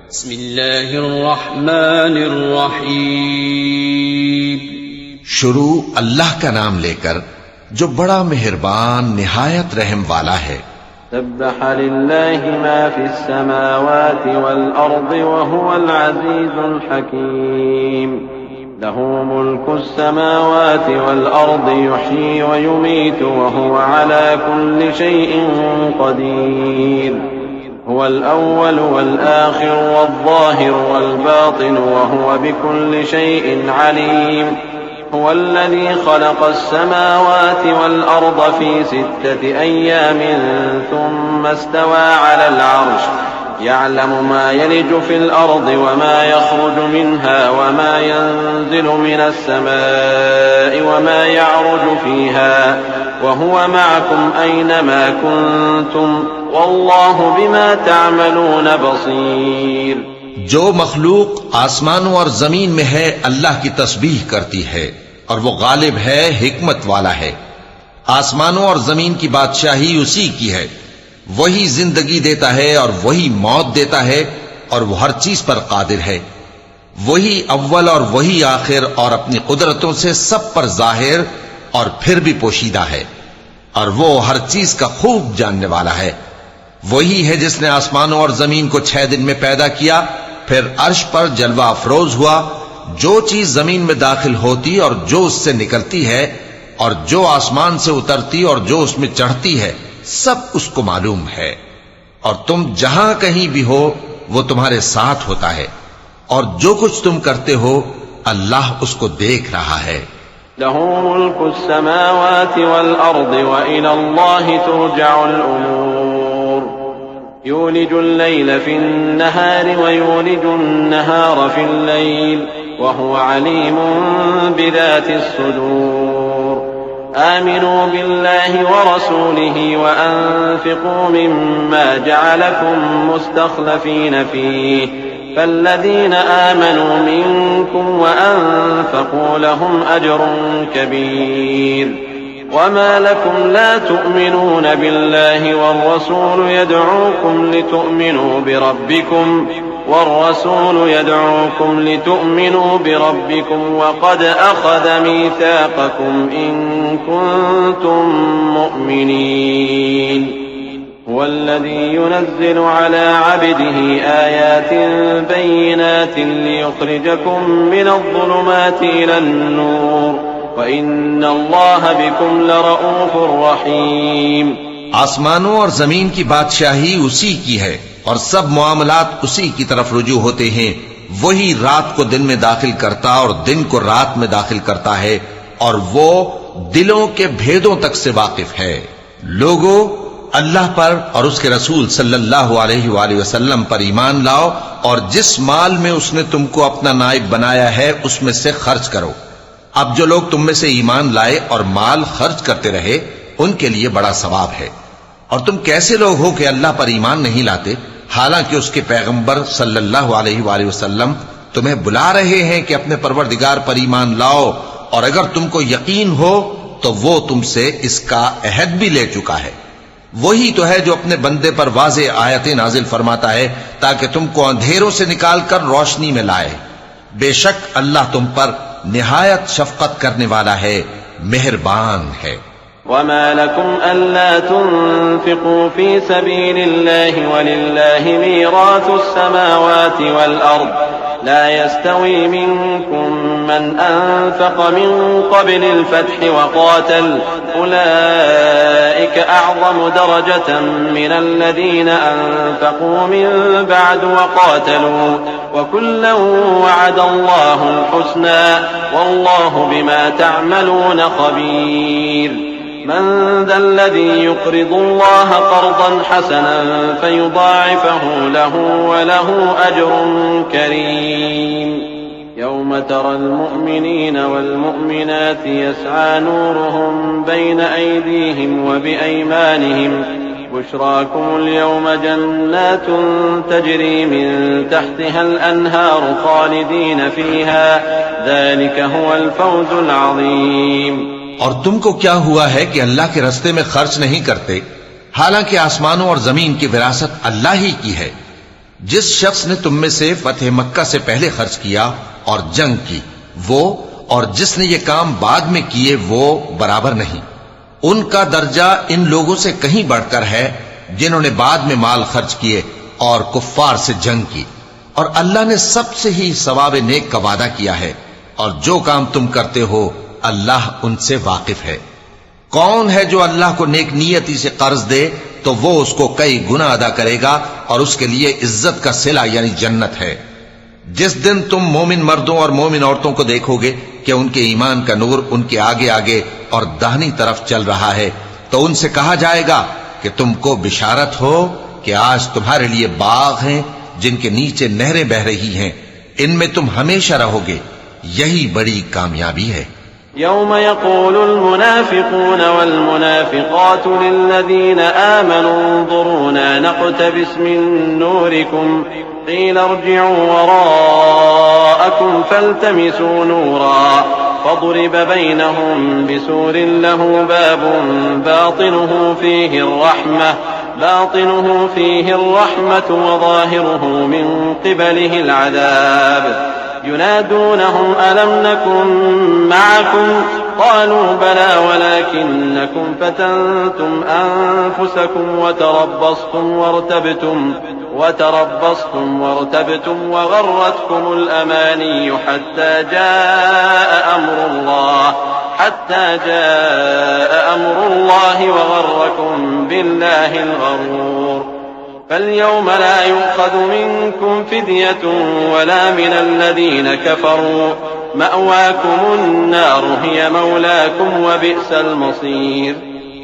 बिस्मिल्लाहिर्रहमानिर्रहीम। शुरू अल्लाह का नाम लेकर जो बड़ा मेहरबान निहायत रहम वाला है। सब्बह लिल्लाहि मा फिस समावाति वल अर्दि व हुवल अज़ीज़ुल हकीम। लहू मुल्कुस समावाति वल अर्दि युह्यी व युमीतु व हुवा अला कुल्लि शैइन क़दीर। हुवल अव्वल वल आखिर वल ज़ाहिर वल बातिन व हुवा बिकुल्लि शैइन अलीम। हुवल्लज़ी ख़लक़स समावाति वल अर्द फ़ी सित्तति अय्यामिन थुम्मा इस्तवा अलल अर्श यअलमु मा यलिजु फ़िल अर्दि व मा यख़रुजु मिन्हा व मा यंज़िलु मिनस समाइ व मा यअरुजु फ़ीहा व हुवा मअकुम ऐनमा कुन्तुम वल्लाहु बिमा तअमलून बसीर। जो मखलूक आसमानों और जमीन में है अल्लाह की तस्बीह करती है और वो गालिब है, हिकमत वाला है। आसमानों और जमीन की बादशाही उसी की है। वही जिंदगी देता है और वही मौत देता है और वो हर चीज पर कादिर है। वही अव्वल और वही आखिर और अपनी कुदरतों से सब पर जाहिर और फिर भी पोशीदा है और वो हर चीज का खूब जानने वाला है। वही है जिसने आसमानों और जमीन को 6 दिन में पैदा किया, फिर अर्श पर जलवा अफरोज हुआ। जो चीज जमीन में दाखिल होती और जो उससे निकलती है और जो आसमान से उतरती और जो उसमें चढ़ती है, सब उसको मालूम है। और तुम जहां कहीं भी हो वो तुम्हारे साथ होता है और जो कुछ तुम करते हो अल्लाह उसको देख रहा है। लहू मुल्कुस समावाति वल अर्दि व इलल्लाहि तुरजउल उमूर। यूलिजुल लैल फिन्नहारि व यूलिजुन नहार फिल्लैल व हुवा अलीमुन बिज़ातिस सुदूर। आमिनू बिल्लाहि व रसूलिहि व अन्फिqू मिम्मा जअलकुम मुस्तख्लफीन फीहि فالذين آمنوا منكم وأنفقوا لهم أجر كبير। وما لكم لا تؤمنون بالله والرسول يدعوكم لتؤمنوا بربكم وقد أخذ ميثاقكم إن كنتم مؤمنين. هو الذي ينزل على عبده آيات بينات ليخرجكم من الظلمات إلى النور وإن الله بكم لرؤوف रहीम। आसमानों और जमीन की बादशाही उसी की है और सब मामलात उसी की तरफ रुजू होते हैं। वही रात को दिन में दाखिल करता और दिन को रात में दाखिल करता है और वो दिलों के भेदों तक से वाकिफ है। लोगों, अल्लाह पर और उसके रसूल सल्लल्लाहु अलैहि वसल्लम पर ईमान लाओ और जिस माल में उसने तुमको अपना नाइब बनाया है उसमें से खर्च करो। अब जो लोग तुम में से ईमान लाए और माल खर्च करते रहे उनके लिए बड़ा सवाब है। और तुम कैसे लोग हो कि अल्लाह पर ईमान नहीं लाते, हालांकि उसके पैगंबर सल्लल्लाहु अलैहि वसल्लम तुम्हें बुला रहे हैं कि अपने परवरदिगार पर ईमान लाओ, और अगर तुमको यकीन हो तो वो तुमसे इसका अहद भी ले चुका है। वही तो है जो अपने बंदे पर वाज़े आयतें नाजिल फरमाता है ताकि तुमको अंधेरों से निकालकर रोशनी में लाए। बेशक अल्लाह तुम पर निहायत शफकत करने वाला है, मेहरबान है। वमा लकुम अल्ला तुन्फिकू फी सबीलिल्लाहि वलिल्लाहि मीरासुस समावाति वल अर्द ला यस्तवी मिनकुम मन अनफक़ मिन क़ब्लिल फ़त्हि व क़ातल उलाइका अअज़मु दरजतन मिनल्लज़ीना अनफ़क़ू मिन बअद व क़ातलू व कुल्लन वअदल्लाहुल हुस्ना वल्लाहु बिमा तअमलून ख़बीर। मन ज़ल्लज़ी युक़रिदुल्लाह क़र्ज़न हसनन फ़युज़ाइफ़हु लहू व लहू अज्रुन करीम। यौम तरल मुअमिनीन वल मुअमिनाति यस्आ नूरुहुम बैन अयदीहिम व बिअयमानिहिम बुश्राकुमुल यौम जन्नातुन तजरी मिन तहतिहल अन्हारु ख़ालिदीन फ़ीहा ज़ालिका हुवल फ़ौज़ुल अज़ीम। और तुमको क्या हुआ है कि अल्लाह के रास्ते में खर्च नहीं करते, हालांकि आसमानों और जमीन की विरासत अल्लाह ही की है। जिस शख्स ने तुम में से फतेह मक्का से पहले खर्च किया और जंग की, वो और जिसने ये काम बाद में किए वो बराबर नहीं। उनका दर्जा इन लोगों से कहीं बढ़कर है जिन्होंने बाद में माल खर्च किए और कुफ्फार से जंग की। और अल्लाह ने सबसे ही सवाब नेक का वादा किया है, और जो काम तुम करते हो अल्लाह उनसे वाकिफ है। कौन है जो अल्लाह को नेक नियति से कर्ज दे तो वो उसको कई गुना अदा करेगा और उसके लिए इज्जत का सिला यानी जन्नत है। जिस दिन तुम मोमिन मर्दों और मोमिन औरतों को देखोगे कि उनके ईमान का नूर उनके आगे आगे और दाहिनी तरफ चल रहा है, तो उनसे कहा जाएगा कि तुमको बिशारत हो कि आज तुम्हारे लिए बाग हैं जिनके नीचे नहरें बह रही हैं, इनमें तुम हमेशा रहोगे। यही बड़ी कामयाबी है। यौम यक़ूलुल मुनाफ़िक़ून वल मुनाफ़िक़ातु लिल्लज़ीना आमनू उन्ज़ुरूना नक़्तबिस मिन नूरिकुम क़ील इर्जि'ू वराअकुम फ़ल्तमिसू नूरा फ़ضُरिब बैनहुम बिसूरिन लहू बाबुन बातिनुहु फ़ीहि अर्रहमतु वज़ाहिरुहु मिन क़िबलिहिल अज़ाब युनादूनहुम अलम नकुन मअकुम क़ालू बला वलाकिन्नकुम फ़तनतुम अनफुसकुम वतरब्बस्तुम वर्तबतुम वगर्रतकुमुल अमानिय्यु हत्ता जाअ अम्रुल्लाहि वगर्रकुम बिल्लाहिल गरूर फल्यौम ला युअख़ज़ु मिनकुम फ़िद्यतुन वला मिनल्लज़ीन कफ़रू मअवाकुमुन नारु हिय मौलाकुम वबिअसल मसीर।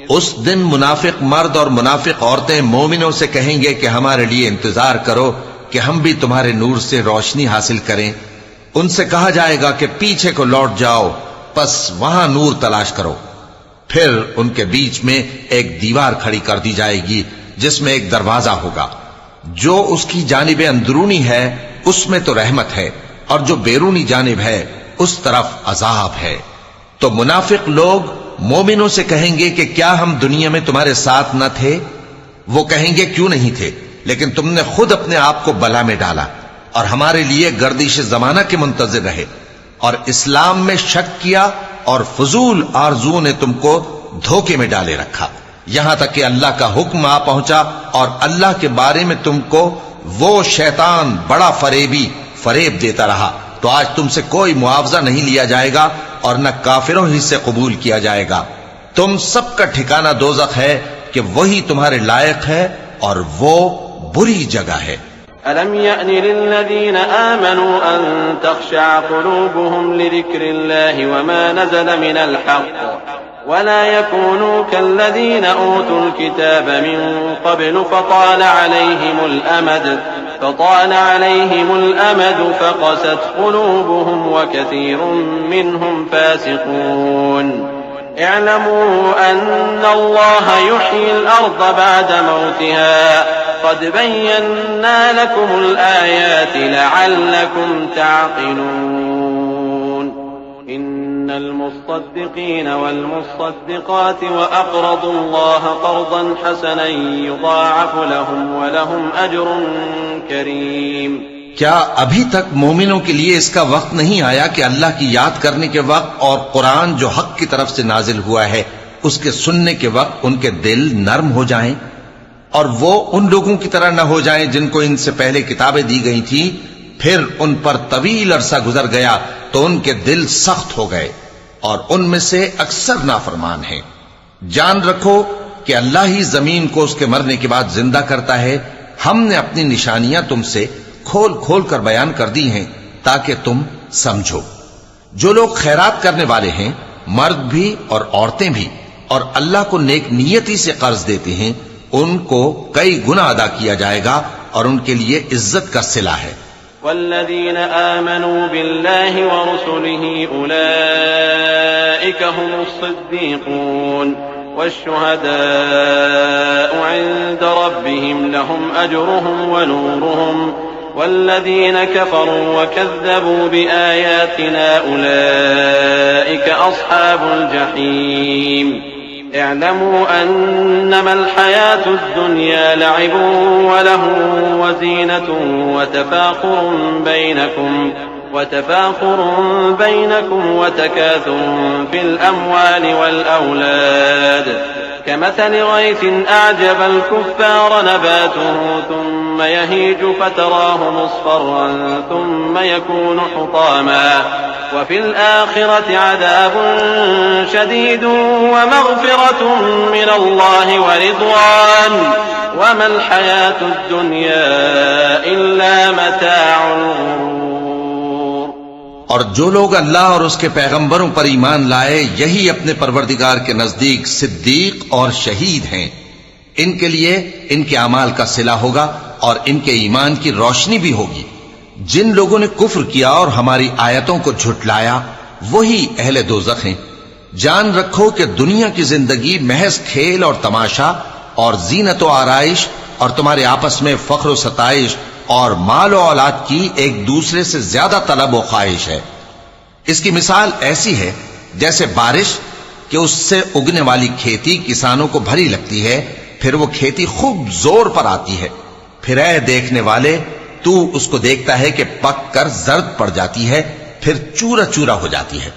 उस दिन मुनाफिक मर्द और मुनाफिक औरतें मोमिनों से कहेंगे कि हमारे लिए इंतजार करो कि हम भी तुम्हारे नूर से रोशनी हासिल करें। उनसे कहा जाएगा कि पीछे को लौट जाओ, बस वहां नूर तलाश करो। फिर उनके बीच में एक दीवार खड़ी कर दी जाएगी जिसमें एक दरवाजा होगा। जो उसकी जानिबे अंदरूनी है उसमें तो रहमत है, और जो बैरूनी जानिब है उस तरफ अजाब है। तो मुनाफिक लोग मोमिनों से कहेंगे कि क्या हम दुनिया में तुम्हारे साथ न थे? वो कहेंगे क्यों नहीं थे, लेकिन तुमने खुद अपने आप को बला में डाला और हमारे लिए गर्दिश जमाना के मुंतजिर रहे और इस्लाम में शक किया और फजूल आरजू ने तुमको धोखे में डाले रखा, यहां तक कि अल्लाह का हुक्म आ पहुंचा और अल्लाह के बारे में तुमको वो शैतान बड़ा फरेब देता रहा। तो आज तुमसे कोई मुआवजा नहीं लिया जाएगा और न काफिरों ही से कबूल किया जाएगा। तुम सबका ठिकाना दोज़ख है कि वही तुम्हारे लायक है और वो बुरी जगह है। अलम यअनि लिल्लज़ीना आमनू अन तख़शअ क़ुलूबुहुम लिज़िक्रिल्लाहि वमा नज़ल मिनल हक़्क़ वला यकूनू कल्लज़ीना ऊतुल किताब मिन क़ब्लु फ़ताल अलैहिमुल अमद फ़क़सत क़ुलूबुहुम वकसीरुम मिनहुम फ़ासिक़ून। इअलमू अन्नल्लाह युह्यिल अर्ज़ बअद मौतिहा क़द बय्यन्ना लकुमुल आयाति लअल्लकुम तअक़िलून। इन्नल मुस्सद्दिक़ीन वल मुस्सद्दिक़ाति व अक़रदुल्लाह क़र्ज़न हसनन युज़ाअफ़ु लहुम व लहुम अज्रुन करीम। क्या अभी तक मोमिनों के लिए इसका वक्त नहीं आया कि अल्लाह की याद करने के वक्त और कुरान जो हक की तरफ से नाजिल हुआ है उसके सुनने के वक्त उनके दिल नर्म हो जाएं और वो उन लोगों की तरह न हो जाएं जिनको इनसे पहले किताबें दी गई थी, फिर उन पर तवील अरसा गुजर गया तो उनके दिल सख्त हो गए और उनमें से अक्सर नाफरमान हैं। जान रखो कि अल्लाह ही जमीन को उसके मरने के बाद जिंदा करता है। हमने अपनी निशानियां तुमसे खोल खोल कर बयान कर दी हैं ताकि तुम समझो। जो लोग खैरात करने वाले हैं, मर्द भी और औरतें भी, और अल्लाह को नेक नियति से कर्ज देते हैं, उनको कई गुना अदा किया जाएगा और उनके लिए इज्जत का सिला है। वल्लज़ीना आमनू बिल्लाहि व रुसुलिही उलाइका हुमुस सिद्दीक़ून वश्शुहदाउ इंद रब्बिहिम लहुम अज्रुहुम व नूरुहुम वल्लज़ीना कफ़रू व कज़्ज़बू बिआयातिना उलाइका अस्हाबुल जहीम। اعلموا أنما الحياة الدنيا لعب ولهو وزينة وتفاخر بينكم وتكاثر في الأموال والأولاد كمثل غيث أعجب الكفار نباته ثم يهيج فتراه مصفرا ثم يكون حطاما وفي الآخرة عذاب شديد ومغفرة من الله ورضوان وما الحياة الدنيا إلا متاع الغرور। और जो लोग अल्लाह और उसके पैगंबरों पर ईमान लाए यही अपने परवरदिगार के नजदीक सिद्दीक और शहीद हैं। इनके लिए इनके अमाल का सिला होगा और इनके ईमान की रोशनी भी होगी। जिन लोगों ने कुफ्र किया और हमारी आयतों को झुटलाया वही अहले दोज़ख हैं। जान रखो कि दुनिया की जिंदगी महज खेल और तमाशा और जीनत व आराइश और तुम्हारे आपस में फख्र व सताइश और माल और औलाद की एक दूसरे से ज्यादा तलब व ख्वाहिश है। इसकी मिसाल ऐसी है जैसे बारिश कि उससे उगने वाली खेती किसानों को भरी लगती है, फिर वो खेती खूब जोर पर आती है, फिर ऐ देखने वाले तू उसको देखता है कि पक कर जर्द पड़ जाती है, फिर चूरा चूरा हो जाती है।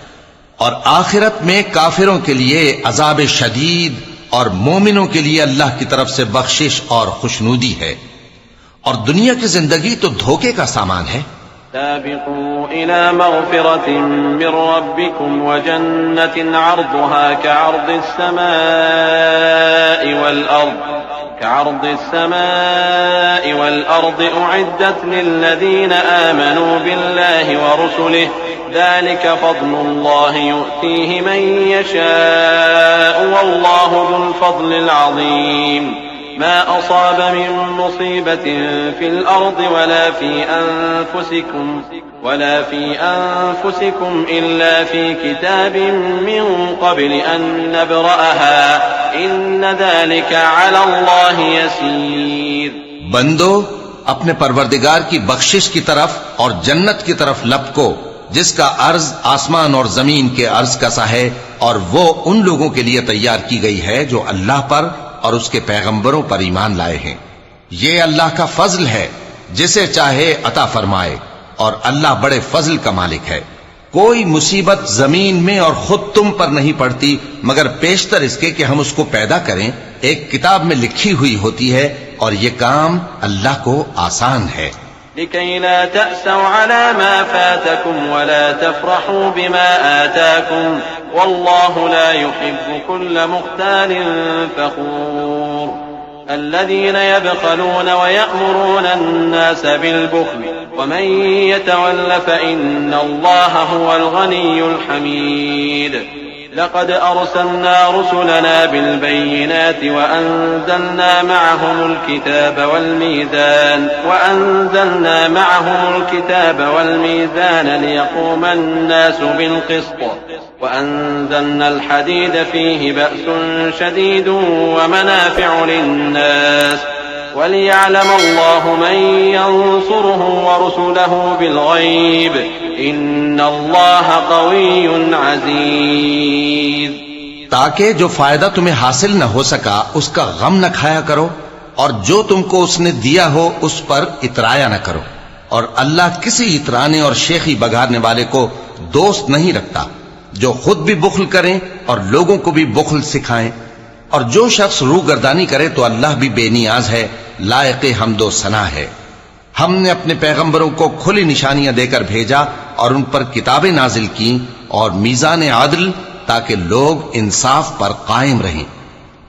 और आखिरत में काफिरों के लिए अजाब शदीद और मोमिनों के लिए अल्लाह की तरफ से बख्शिश और खुशनूदी है। और दुनिया की जिंदगी तो धोखे का सामान है। साबिक़ू इला मग़फ़िरतिन मिन रब्बिकुम व जन्नतिन अर्दुहा कअर्दिस समाई वल अर्द उइद्दत लिल्लज़ीना आमनू बिल्लाहि व रुसुलिहि ज़ालिका फ़ज़्लुल्लाहि यु'तीहि मन यशाअु वल्लाहु ज़ुल फ़ज़्लिल अज़ीम। ما أصاب من مصيبة في الأرض ولا في أنفسكم إلا في كتاب من قبل أن نبرأها إن ذلك على الله يسير। बंदो अपने परवरदिगार की बख्शिश की तरफ और जन्नत की तरफ लपको जिसका अर्ज आसमान और जमीन के अर्ज का सा है, और वो उन लोगों के लिए तैयार की गई है जो अल्लाह पर और उसके पैगंबरों पर ईमान लाए हैं। ये अल्लाह का फजल है, जिसे चाहे अता फरमाए, और अल्लाह बड़े फजल का मालिक है। कोई मुसीबत जमीन में और खुद तुम पर नहीं पड़ती मगर पेशतर इसके कि हम उसको पैदा करें, एक किताब में लिखी हुई होती है, और ये काम अल्लाह को आसान है। लिकै ला तअसौ अला मा फातकुम वला तफरहू बिमा आताकुम वल्लाहु ला युहिब्बु कुल्ल मुख्तालिन फखूर। الذين يبخلون ويأمرون الناس بالبخل ومن يتول فإن الله هو الغني الحميد। لقد أرسلنا رسلنا بالبينات وأنزلنا معهم الكتاب والميزان ليقوم الناس بالقسط وأنزلنا الحديد فيه بأس شديد ومنافع للناس وليعلم الله من ينصره ورسله بالغيب إن الله قوي عزيز। ताकि जो फायदा तुम्हें हासिल न हो सका उसका गम न खाया करो, और जो तुमको उसने दिया हो उस पर इतराया न करो। और अल्लाह किसी इतराने और शेखी बघारने वाले को दोस्त नहीं रखता, जो खुद भी बुख्ल करें और लोगों को भी बुख्ल सिखाएं। और जो शख्स रूगर्दानी करे तो अल्लाह भी बेनियाज है, लायक हमदो सना है। हमने अपने पैगंबरों को खुली निशानियां देकर भेजा और उन पर किताबें नाजिल की और मीजान आदल, ताकि लोग इंसाफ पर कायम रहें।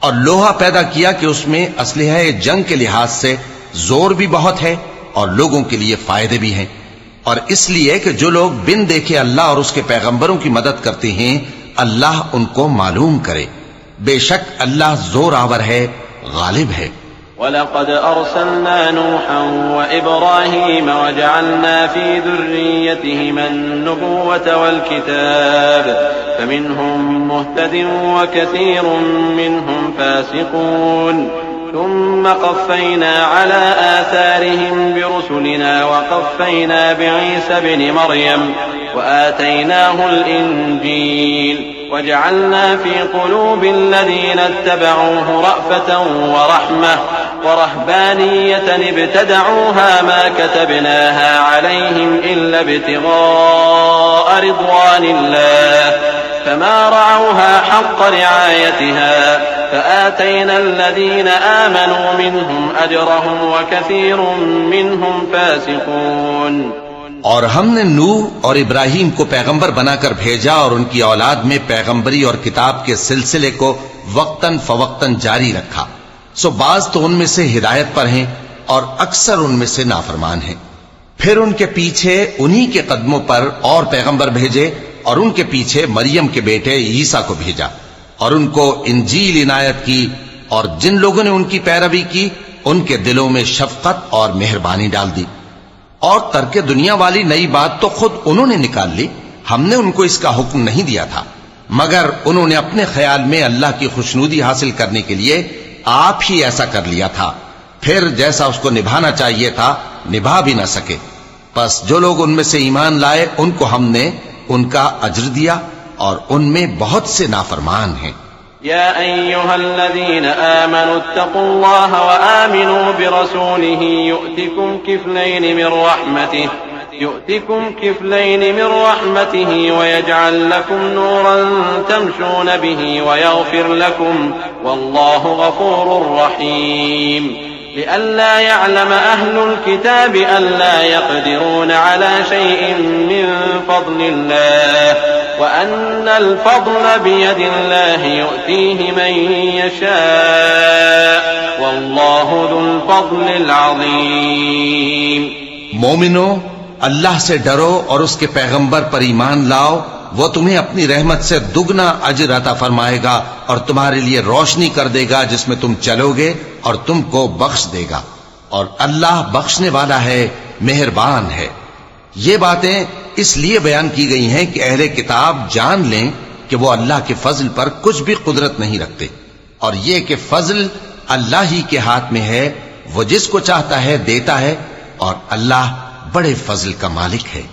और लोहा पैदा किया कि उसमें असलहा जंग के लिहाज से जोर भी बहुत है और लोगों के लिए फायदे भी हैं। और इसलिए कि जो लोग बिन देखे अल्लाह और उसके पैगंबरों की मदद करते हैं, अल्लाह उनको मालूम करे। बेशक अल्लाह जोर आवर है, गालिब है। वलक़द अर्सलना नूहन व इब्राहीम वजअलना फी ज़ुर्रिय्यतिहिमा अन्नुबुव्वत वल किताब फमिनहुम मुहतदिन व कसीरुम मिनहुम फासिकून ثم قفينا على آثارهم برسلنا وقفينا بعيسى ابن مريم وآتيناه الإنجيل वजअलना फी क़ुलूबिल्लज़ीना इत्तबअूहु रअफ़तन व रहमह व रहबानियतन इब्तदअूहा मा कतबनाहा अलैहिम इल्ला इब्तिग़ाअ रिضवानिल्लाह फमा रअऊहा हक़्क़ रिआयतिहा फ़आतैना अल्लज़ीना आमनू मिनहुम अजरहुम व कसीरुम मिनहुम फ़ासिक़ून। और हमने नूह और इब्राहिम को पैगंबर बनाकर भेजा और उनकी औलाद में पैगंबरी और किताब के सिलसिले को वक्तन फवक्तन जारी रखा। सो बाज तो उनमें से हिदायत पर हैं और अक्सर उनमें से नाफरमान हैं। फिर उनके पीछे उन्हीं के कदमों पर और पैगंबर भेजे और उनके पीछे मरियम के बेटे ईसा को भेजा और उनको इंजील इनायत की, और जिन लोगों ने उनकी पैरवी की उनके दिलों में शफकत और मेहरबानी डाल दी। और तर्क दुनिया वाली नई बात तो खुद उन्होंने निकाल ली, हमने उनको इसका हुक्म नहीं दिया था, मगर उन्होंने अपने ख्याल में अल्लाह की खुशनुदी हासिल करने के लिए आप ही ऐसा कर लिया था। फिर जैसा उसको निभाना चाहिए था निभा भी न सके। बस जो लोग उनमें से ईमान लाए उनको हमने उनका अज्र दिया और उनमें बहुत से नाफरमान हैं। या अय्युहल्लज़ीना आमनू इत्तक़ुल्लाह व आमिनू बिरसूलिही युअतिकुम किफ़लैन मिन रहमतिही व यजअल लकुम नूरन तमशून बिही व यग़फिर लकुम वल्लाहु गफूरुर रहीम। लिअल्ला यअलम अहलुल किताबि अल्ला यक़दिरून अला शैइन मिन फ़ज़लिल्लाह व अन्नल फ़ज़्ल बियदिल्लाहि युअतीहि मन यशाअ वल्लाहु ज़ुल फ़ज़्लिल अज़ीम। मोमिनो, अल्लाह से डरो और उसके पैगंबर पर ईमान लाओ, वो तुम्हें अपनी रहमत से दुगना अजर अता फरमाएगा और तुम्हारे लिए रोशनी कर देगा जिसमें तुम चलोगे और तुमको बख्श देगा, और अल्लाह बख्शने वाला है, मेहरबान है। ये बातें इसलिए बयान की गई हैं कि अहले किताब जान लें कि वो अल्लाह के फजल पर कुछ भी कुदरत नहीं रखते, और ये कि फजल अल्लाह ही के हाथ में है, वो जिसको चाहता है देता है, और अल्लाह बड़े फजल का मालिक है।